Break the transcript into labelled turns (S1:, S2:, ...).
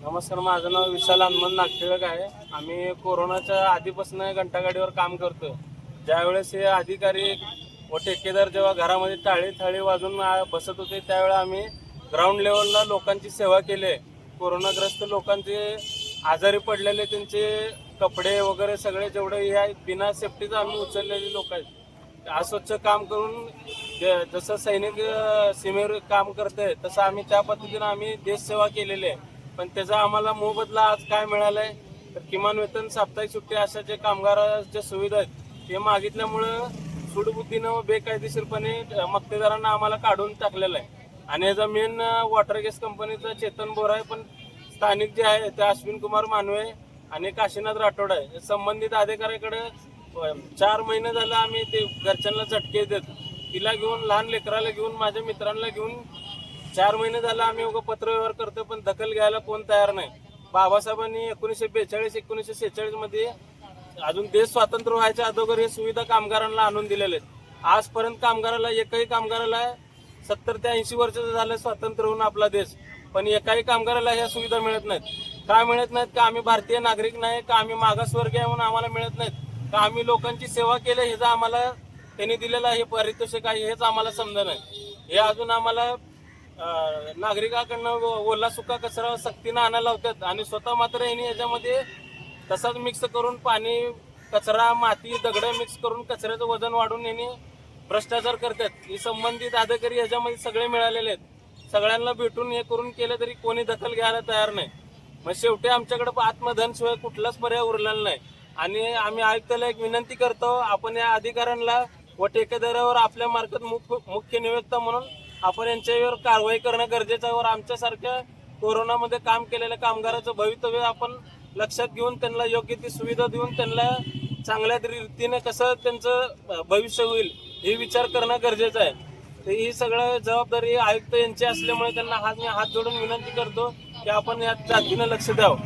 S1: नमस्कार, माझं नाव विशाल हनुमान नागटिळक आहे. आम्ही कोरोनाच्या आधीपासून घंटागाडीवर काम करतो. ज्यावेळेस हे अधिकारी व ठेकेदार जेव्हा घरामध्ये थाळी वाजून बसत होते, त्यावेळेला आम्ही ग्राउंड लेवलला लोकांची सेवा केली आहे. कोरोनाग्रस्त लोकांचे आजारी पडलेले त्यांचे कपडे वगैरे सगळे जेवढे हे आहेत बिना सेफ्टीचं आम्ही उचललेले लोक आहेत. अस्वच्छ काम करून जसं सैनिक सीमेवर काम करते तसं आम्ही त्या पद्धतीनं आम्ही देशसेवा केलेली आहे. पण त्याचा आम्हाला मोबदला आज काय मिळालाय तर किमान वेतन, साप्ताहिक सुट्टी अशा जे कामगाराच्या सुविधा आहेत ते मागितल्यामुळं सूडबुद्धीनं व बेकायदेशीरपणे मक्तेदारांना आम्हाला काढून टाकलेलं आहे. आणि याचा मेन वॉटर गॅस कंपनीचा चेतन बोरा आहे, पण स्थानिक जे आहे ते अश्विन कुमार मानवे आणि काशीनाथ राठोड आहे. संबंधित अधिकाऱ्याकडे 4 महिने झालं आम्ही ते घरच्यांना झटके देत, तिला घेऊन, लहान लेकराला घेऊन, माझ्या मित्रांना घेऊन 4 महिने झालं आम्ही पत्रव्यवहार करतो, पण दखल घ्यायला कोण तयार नाही. बाबासाहेबांनी 1942-1946 मध्ये अजून देश स्वातंत्र्य व्हायच्या अगोदर हे सुविधा कामगारांना आणून दिलेले आहेत. आजपर्यंत कामगाराला, एकही कामगाराला 70 ते 80 वर्ष झालं स्वातंत्र्य होऊन आपला देश, पण एकाही कामगाराला ह्या सुविधा मिळत नाहीत. का मिळत नाहीत? का आम्ही भारतीय नागरिक नाही, का आम्ही मागासवर्गीय आहे म्हणून आम्हाला मिळत नाहीत, का आम्ही लोकांची सेवा केली ह्याचा आम्हाला त्यांनी दिलेला हे पारितोषिक आहे हेच आम्हाला समजत नाही. हे अजून आम्हाला नागरिकांकडनं ओला सुका कचरा सक्तीनं आणायला लावतात आणि स्वतः मात्र यांनी याच्यामध्ये तसाच मिक्स करून पाणी, कचरा, माती, दगड मिक्स करून कचऱ्याचं वजन वाढून यांनी भ्रष्टाचार करतात. हे संबंधित अधिकारी याच्यामध्ये सगळे मिळालेले आहेत. सगळ्यांना भेटून हे करून केलं तरी कोणी दखल घ्यायला तयार नाही. मग शेवटी आमच्याकडे आत्मधनशिवाय कुठलाच पर्याय उरलेला नाही. आणि आम्ही आयुक्ताला एक विनंती करतो, आपण या अधिकाऱ्यांना व ठेकेदारावर आपल्या मार्फत मुख्य नियोक्ता म्हणून आपण यांच्यावर कारवाई करणं गरजेचं आहे. व आमच्यासारख्या कोरोनामध्ये काम केलेल्या कामगाराचं भवितव्य आपण लक्षात घेऊन त्यांना योग्य ती सुविधा देऊन त्यांना चांगल्या रीतीने कसं त्यांचं भविष्य होईल हे विचार करणं गरजेचं आहे. तर ही सगळं जबाबदारी आयुक्त यांची असल्यामुळे त्यांना मी हात जोडून विनंती करतो की आपण या जातीनं लक्ष द्यावं.